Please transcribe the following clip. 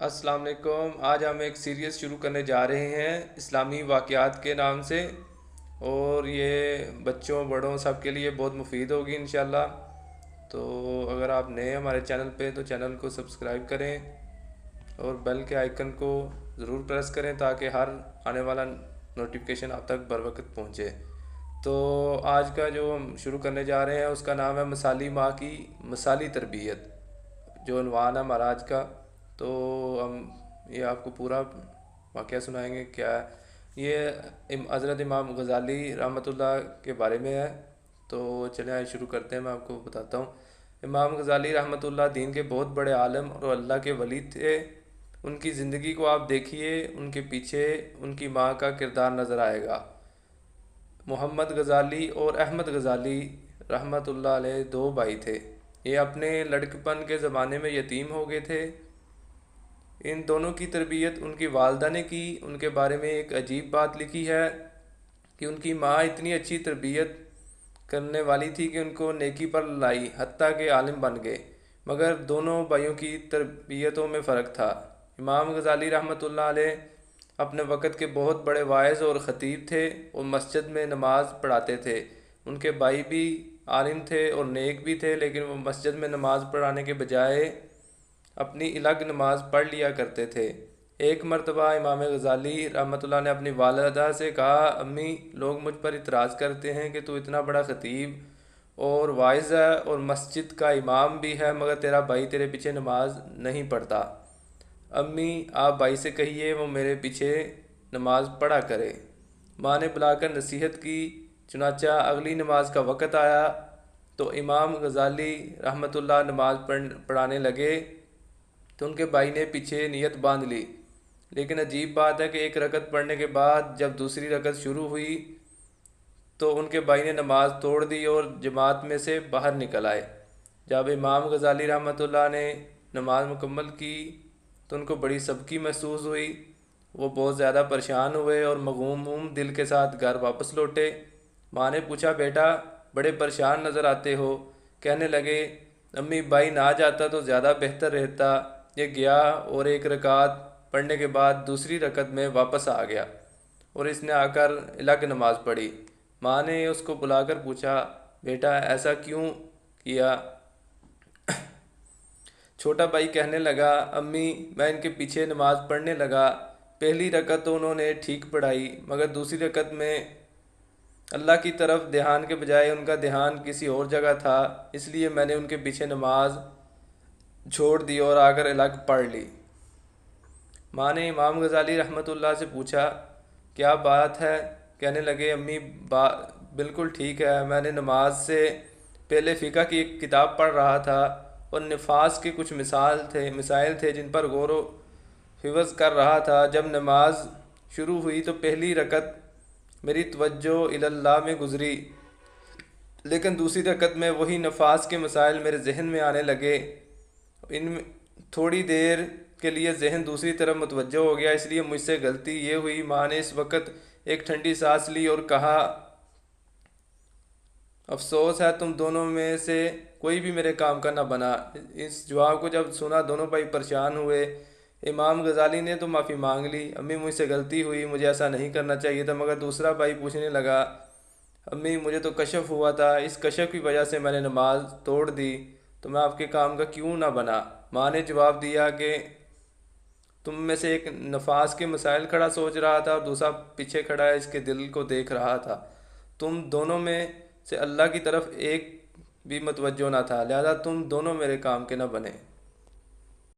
السلام علیکم۔ آج ہم ایک سیریز شروع کرنے جا رہے ہیں اسلامی واقعات کے نام سے، اور یہ بچوں بڑوں سب کے لیے بہت مفید ہوگی انشاءاللہ۔ تو اگر آپ نئے ہمارے چینل پہ تو چینل کو سبسکرائب کریں اور بیل کے آئیکن کو ضرور پریس کریں تاکہ ہر آنے والا نوٹیفیکیشن آپ تک بر وقت پہنچے۔ تو آج کا جو ہم شروع کرنے جا رہے ہیں اس کا نام ہے مثالی ماں کی مثالی تربیت، جو عنوان ہے ہمارا آج کا۔ تو ہم یہ آپ کو پورا واقعہ سنائیں گے کیا ہے یہ حضرت امام غزالی رحمۃ اللہ کے بارے میں ہے۔ تو چلیں آج شروع کرتے ہیں، میں آپ کو بتاتا ہوں۔ امام غزالی رحمۃ اللہ دین کے بہت بڑے عالم اور اللہ کے ولی تھے۔ ان کی زندگی کو آپ دیکھیے، ان کے پیچھے ان کی ماں کا کردار نظر آئے گا۔ محمد غزالی اور احمد غزالی رحمۃ اللہ علیہ دو بھائی تھے۔ یہ اپنے لڑکپن کے زمانے میں یتیم ہو گئے تھے۔ ان دونوں کی تربیت ان کی والدہ نے کی۔ ان کے بارے میں ایک عجیب بات لکھی ہے کہ ان کی ماں اتنی اچھی تربیت کرنے والی تھی کہ ان کو نیکی پر لائی، حتیٰ کہ عالم بن گئے، مگر دونوں بھائیوں کی تربیتوں میں فرق تھا۔ امام غزالی رحمۃ اللہ علیہ اپنے وقت کے بہت بڑے واعظ اور خطیب تھے اور مسجد میں نماز پڑھاتے تھے۔ ان کے بھائی بھی عالم تھے اور نیک بھی تھے، لیکن وہ مسجد میں نماز پڑھانے کے بجائے اپنی الگ نماز پڑھ لیا کرتے تھے۔ ایک مرتبہ امام غزالی رحمۃ اللہ نے اپنی والدہ سے کہا، امی، لوگ مجھ پر اعتراض کرتے ہیں کہ تو اتنا بڑا خطیب اور واعظ ہے اور مسجد کا امام بھی ہے، مگر تیرا بھائی تیرے پیچھے نماز نہیں پڑھتا۔ امی، آپ بھائی سے کہیے وہ میرے پیچھے نماز پڑھا کرے۔ ماں نے بلا کر نصیحت کی۔ چنانچہ اگلی نماز کا وقت آیا تو امام غزالی رحمۃ اللہ نماز پڑھانے لگے تو ان کے بھائی نے پیچھے نیت باندھ لی۔ لیکن عجیب بات ہے کہ ایک رکعت پڑھنے کے بعد جب دوسری رکعت شروع ہوئی تو ان کے بھائی نے نماز توڑ دی اور جماعت میں سے باہر نکل آئے۔ جب امام غزالی رحمۃ اللہ نے نماز مکمل کی تو ان کو بڑی سبکی محسوس ہوئی۔ وہ بہت زیادہ پریشان ہوئے اور مغموم دل کے ساتھ گھر واپس لوٹے۔ ماں نے پوچھا، بیٹا بڑے پریشان نظر آتے ہو؟ کہنے لگے، امی، بھائی نہ جاتا تو زیادہ بہتر رہتا۔ یہ گیا اور ایک رکعت پڑھنے کے بعد دوسری رکعت میں واپس آ گیا اور اس نے آ کر الگ نماز پڑھی۔ ماں نے اس کو بلا کر پوچھا، بیٹا ایسا کیوں کیا؟ چھوٹا بھائی کہنے لگا، امی، میں ان کے پیچھے نماز پڑھنے لگا۔ پہلی رکعت تو انہوں نے ٹھیک پڑھائی، مگر دوسری رکعت میں اللہ کی طرف دھیان کے بجائے ان کا دھیان کسی اور جگہ تھا، اس لیے میں نے ان کے پیچھے نماز چھوڑ دی اور آ کر الگ پڑھ لی۔ ماں نے امام غزالی رحمۃ اللہ سے پوچھا، کیا بات ہے؟ کہنے لگے، امی، بالکل ٹھیک ہے، میں نے نماز سے پہلے فقہ کی ایک کتاب پڑھ رہا تھا اور نفاس کے کچھ مسائل تھے جن پر غور و فکر کر رہا تھا۔ جب نماز شروع ہوئی تو پہلی رکعت میری توجہ اللہ میں گزری، لیکن دوسری رکعت میں وہی نفاس کے مسائل میرے ذہن میں آنے لگے۔ ان میں تھوڑی دیر کے لیے ذہن دوسری طرف متوجہ ہو گیا، اس لیے مجھ سے غلطی یہ ہوئی۔ ماں نے اس وقت ایک ٹھنڈی سانس لی اور کہا، افسوس ہے تم دونوں میں سے کوئی بھی میرے کام کا نہ بنا۔ اس جواب کو جب سنا دونوں بھائی پریشان ہوئے۔ امام غزالی نے تو معافی مانگ لی، امی مجھ سے غلطی ہوئی، مجھے ایسا نہیں کرنا چاہیے تھا، مگر دوسرا بھائی پوچھنے لگا، امی، مجھے تو کشف ہوا تھا، اس کشف کی وجہ سے میں نے نماز توڑ دی، تو میں آپ کے کام کا کیوں نہ بنا؟ ماں نے جواب دیا کہ تم میں سے ایک نفاس کے مسائل کھڑا سوچ رہا تھا اور دوسرا پیچھے کھڑا ہے اس کے دل کو دیکھ رہا تھا۔ تم دونوں میں سے اللہ کی طرف ایک بھی متوجہ نہ تھا، لہذا تم دونوں میرے کام کے نہ بنے۔